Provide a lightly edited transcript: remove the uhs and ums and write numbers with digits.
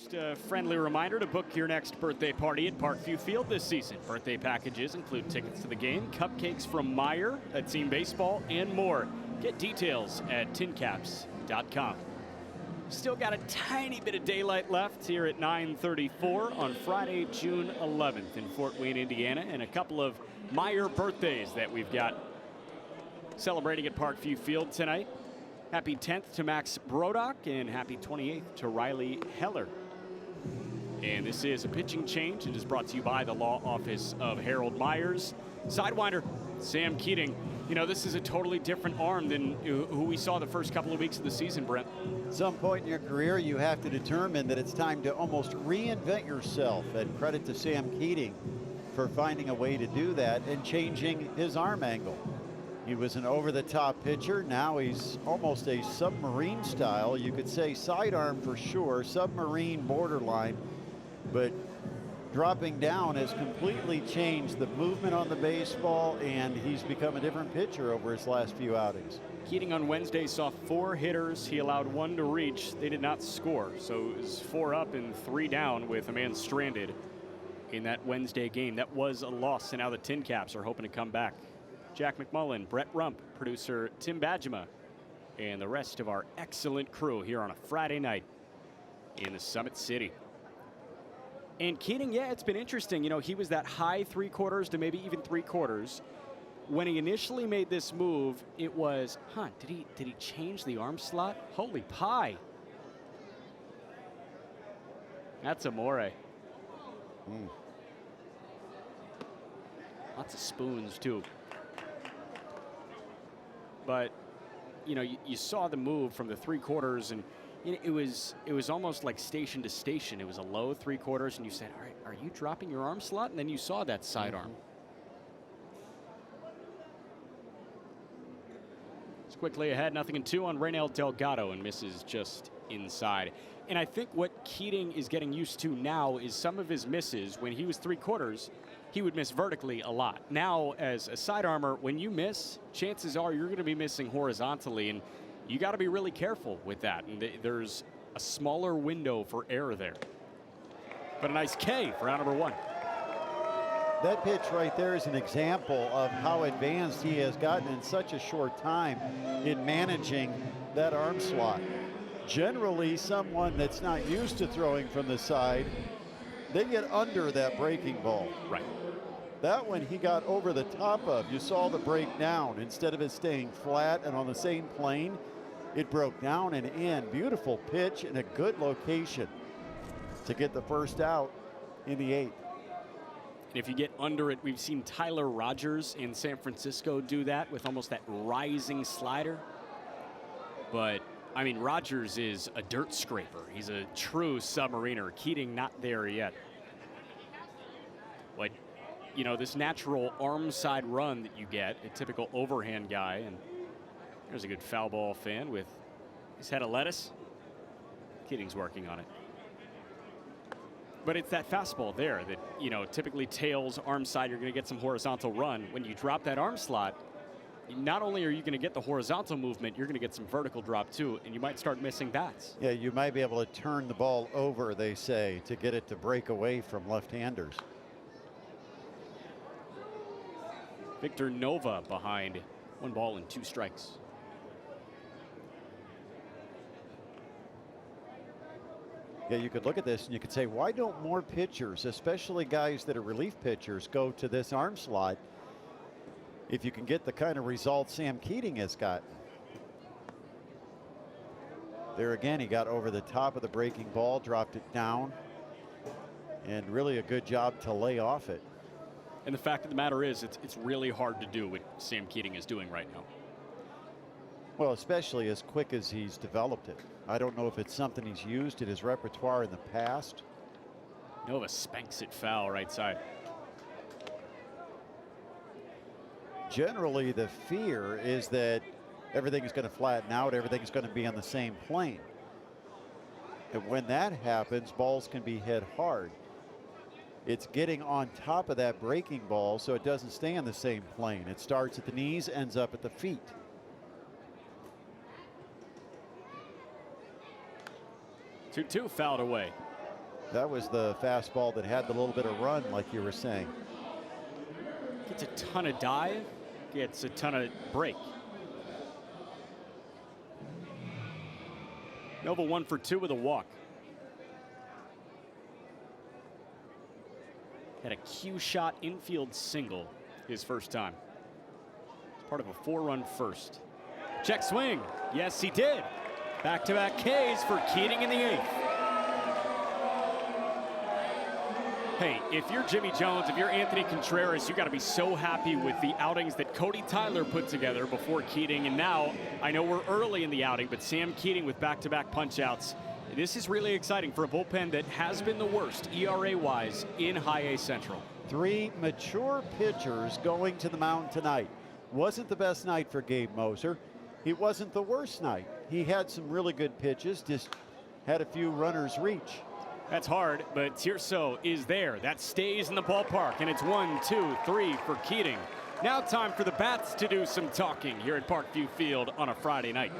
Just a friendly reminder to book your next birthday party at Parkview Field this season. Birthday packages include tickets to the game, cupcakes from Meyer, a team baseball, and more. Get details at tincaps.com. Still got a tiny bit of daylight left here at 9:34 on Friday, June 11th in Fort Wayne, Indiana, and a couple of Meyer birthdays that we've got celebrating at Parkview Field tonight. Happy 10th to Max Brodock and happy 28th to Riley Heller. And this is a pitching change. It is brought to you by the law office of Harold Myers. Sidewinder, Sam Keating. You know, this is a totally different arm than who we saw the first couple of weeks of the season, Brent. At some point in your career, you have to determine that it's time to almost reinvent yourself. And credit to Sam Keating for finding a way to do that and changing his arm angle. He was an over-the-top pitcher. Now he's almost a submarine style. You could say sidearm for sure, submarine borderline, but dropping down has completely changed the movement on the baseball, and he's become a different pitcher over his last few outings. Keating on Wednesday saw 4 hitters. He allowed 1 to reach. They did not score, so it was 4 up and 3 down with a man stranded in that Wednesday game. That was a loss, and now the TinCaps are hoping to come back. Jack McMullen, Brett Rump, producer Tim Badgema, and the rest of our excellent crew here on a Friday night in the Summit City. And Keating, yeah, it's been interesting. You know, he was that high 3/4 to maybe even 3/4. When he initially made this move, it was, did he change the arm slot? Holy pie. That's amore. Lots of spoons, too. But, you know, you saw the move from the 3/4, and it was almost like station to station. It was a low 3/4, and you said, all right, are you dropping your arm slot? And then you saw that sidearm. It's quickly ahead, 0-2 on Reynel Delgado, and misses just inside. And I think what Keating is getting used to now is some of his misses. When he was 3/4, he would miss vertically a lot. Now, as a sidearmer, when you miss, chances are you're going to be missing horizontally, and you got to be really careful with that. And there's a smaller window for error there. But a nice K for out number 1. That pitch right there is an example of how advanced he has gotten in such a short time in managing that arm slot. Generally, someone that's not used to throwing from the side, they get under that breaking ball. Right. That one he got over the top of. You saw the break down. Instead of it staying flat and on the same plane, it broke down and in. Beautiful pitch in a good location to get the first out in the 8th. And if you get under it, we've seen Tyler Rogers in San Francisco do that with almost that rising slider. But, I mean, Rogers is a dirt scraper. He's a true submariner. Keating not there yet. But, you know, this natural arm side run that you get, a typical overhand guy, and there's a good foul ball fan with his head of lettuce. Keating's working on it. But it's that fastball there that, you know, typically tails, arm side, you're going to get some horizontal run. When you drop that arm slot, not only are you going to get the horizontal movement, you're going to get some vertical drop too, and you might start missing bats. Yeah, you might be able to turn the ball over, they say, to get it to break away from left-handers. Victor Nova behind 1 ball and 2 strikes. Yeah, you could look at this and you could say, why don't more pitchers, especially guys that are relief pitchers, go to this arm slot if you can get the kind of results Sam Keating has got? There again, he got over the top of the breaking ball, dropped it down, and really a good job to lay off it. And the fact of the matter is, it's really hard to do what Sam Keating is doing right now. Well, especially as quick as he's developed it. I don't know if it's something he's used in his repertoire in the past. Nova spanks it foul right side. Generally, the fear is that everything is going to flatten out, everything is going to be on the same plane. And when that happens, balls can be hit hard. It's getting on top of that breaking ball so it doesn't stay on the same plane. It starts at the knees, ends up at the feet. 2-2 fouled away. That was the fastball that had the little bit of run, like you were saying. Gets a ton of dive, gets a ton of break. Nova 1 for 2 with a walk. Had a Q shot infield single his first time. It's part of a 4-run first. Check swing. Yes, he did. Back-to-back Ks for Keating in the 8th. Hey, if you're Jimmy Jones, if you're Anthony Contreras, you got to be so happy with the outings that Cody Tyler put together before Keating. And now, I know we're early in the outing, but Sam Keating with back-to-back punch-outs. This is really exciting for a bullpen that has been the worst ERA-wise in High A Central. 3 mature pitchers going to the mound tonight. Wasn't the best night for Gabe Moser. It wasn't the worst night. He had some really good pitches, just had a few runners reach. That's hard, but Tirso is there. That stays in the ballpark, and it's 1, 2, 3 for Keating. Now time for the bats to do some talking here at Parkview Field on a Friday night.